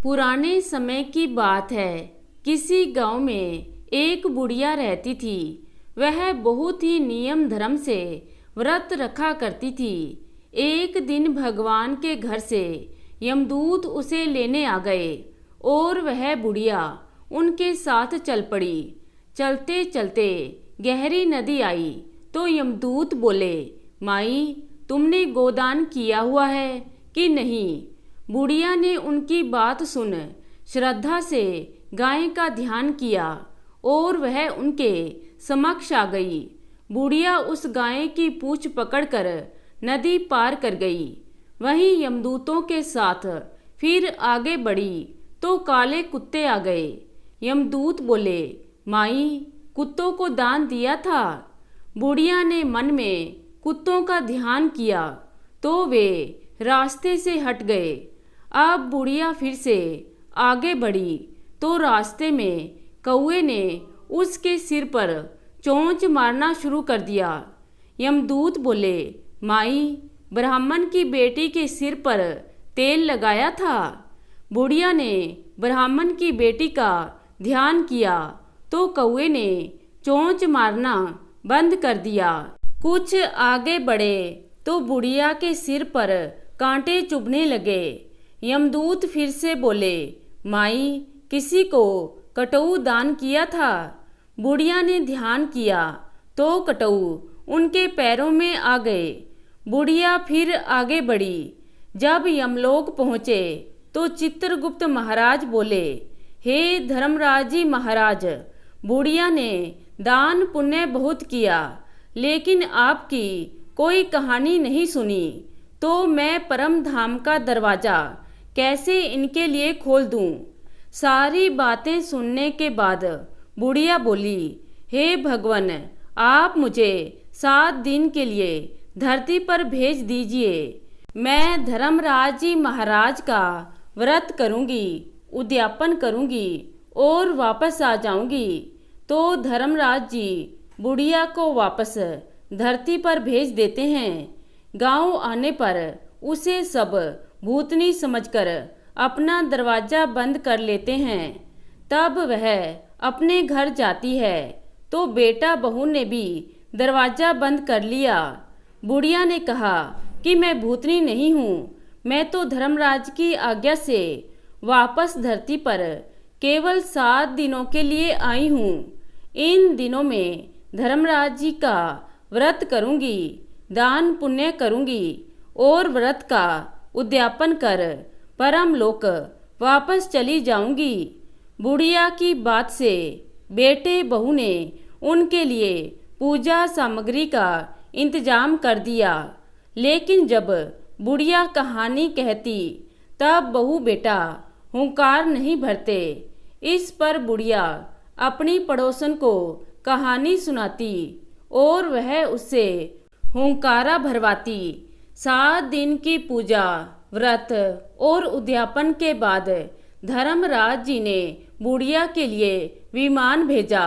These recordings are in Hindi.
पुराने समय की बात है। किसी गांव में एक बुढ़िया रहती थी। वह बहुत ही नियम धर्म से व्रत रखा करती थी। एक दिन भगवान के घर से यमदूत उसे लेने आ गए और वह बुढ़िया उनके साथ चल पड़ी। चलते चलते गहरी नदी आई तो यमदूत बोले, माई, तुमने गोदान किया हुआ है कि नहीं? बुढ़िया ने उनकी बात सुन श्रद्धा से गाय का ध्यान किया और वह उनके समक्ष आ गई। बुढ़िया उस गाय की पूंछ पकड़कर नदी पार कर गई। वहीं यमदूतों के साथ फिर आगे बढ़ी तो काले कुत्ते आ गए। यमदूत बोले, माई, कुत्तों को दान दिया था। बुढ़िया ने मन में कुत्तों का ध्यान किया तो वे रास्ते से हट गए। अब बुढ़िया फिर से आगे बढ़ी तो रास्ते में कौवे ने उसके सिर पर चोंच मारना शुरू कर दिया। यमदूत बोले, माई, ब्राह्मण की बेटी के सिर पर तेल लगाया था। बुढ़िया ने ब्राह्मण की बेटी का ध्यान किया तो कौवे ने चोंच मारना बंद कर दिया। कुछ आगे बढ़े तो बुढ़िया के सिर पर कांटे चुभने लगे। यमदूत फिर से बोले, माई, किसी को कटऊ दान किया था। बुढ़िया ने ध्यान किया तो कटऊ उनके पैरों में आ गए। बुढ़िया फिर आगे बढ़ी। जब यमलोक पहुँचे तो चित्रगुप्त महाराज बोले, हे धर्मराज जी महाराज, बुढ़िया ने दान पुण्य बहुत किया, लेकिन आपकी कोई कहानी नहीं सुनी, तो मैं परम धाम का दरवाजा कैसे इनके लिए खोल दूं? सारी बातें सुनने के बाद बुढ़िया बोली, हे भगवान, आप मुझे 7 दिन के लिए धरती पर भेज दीजिए। मैं धर्मराज जी महाराज का व्रत करूंगी, उद्यापन करूंगी और वापस आ जाऊंगी। तो धर्मराज जी बुढ़िया को वापस धरती पर भेज देते हैं। गांव आने पर उसे सब भूतनी समझकर अपना दरवाजा बंद कर लेते हैं। तब वह अपने घर जाती है तो बेटा बहू ने भी दरवाजा बंद कर लिया। बुढ़िया ने कहा कि मैं भूतनी नहीं हूँ, मैं तो धर्मराज की आज्ञा से वापस धरती पर केवल 7 दिनों के लिए आई हूँ। इन दिनों में धर्मराज जी का व्रत करूँगी, दान पुण्य करूँगी और व्रत का उद्यापन कर परम लोक वापस चली जाऊंगी। बुढ़िया की बात से बेटे बहू ने उनके लिए पूजा सामग्री का इंतजाम कर दिया। लेकिन जब बुढ़िया कहानी कहती तब बहू बेटा हुंकार नहीं भरते। इस पर बुढ़िया अपनी पड़ोसन को कहानी सुनाती और वह उससे हुंकारा भरवाती। 7 दिन की पूजा, व्रत और उद्यापन के बाद धर्मराज जी ने बुढ़िया के लिए विमान भेजा।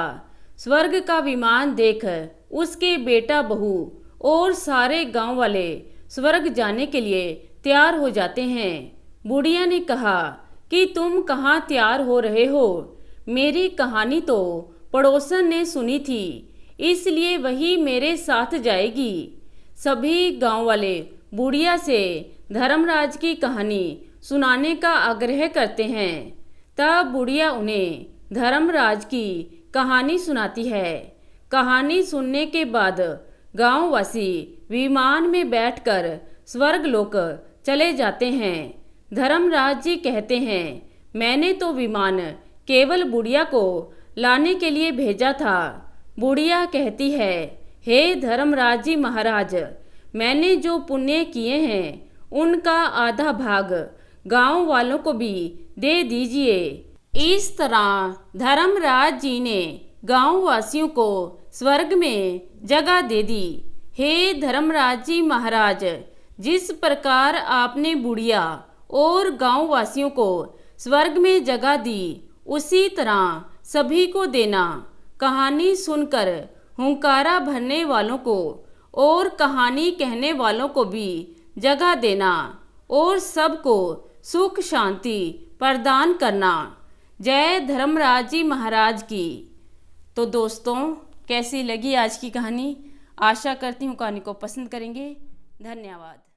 स्वर्ग का विमान देख उसके बेटा बहू और सारे गांव वाले स्वर्ग जाने के लिए तैयार हो जाते हैं। बुढ़िया ने कहा कि तुम कहाँ तैयार हो रहे हो? मेरी कहानी तो पड़ोसन ने सुनी थी, इसलिए वही मेरे साथ जाएगी। सभी गांव वाले बुढ़िया से धर्मराज की कहानी सुनाने का आग्रह करते हैं। तब बुढ़िया उन्हें धर्मराज की कहानी सुनाती है। कहानी सुनने के बाद गांववासी विमान में बैठकर स्वर्गलोक चले जाते हैं। धर्मराज जी कहते हैं, मैंने तो विमान केवल बुढ़िया को लाने के लिए भेजा था। बुढ़िया कहती है, हे धर्मराज जी महाराज, मैंने जो पुण्य किए हैं उनका आधा भाग गांव वालों को भी दे दीजिए। इस तरह धर्मराज जी ने गांव वासियों को स्वर्ग में जगह दे दी। हे धर्मराज जी महाराज, जिस प्रकार आपने बुढ़िया और गांव वासियों को स्वर्ग में जगह दी, उसी तरह सभी को देना। कहानी सुनकर हुंकारा भरने वालों को और कहानी कहने वालों को भी जगह देना और सबको सुख शांति प्रदान करना। जय धर्मराज जी महाराज की। तो दोस्तों, कैसी लगी आज की कहानी? आशा करती हूँ कहानी को पसंद करेंगे। धन्यवाद।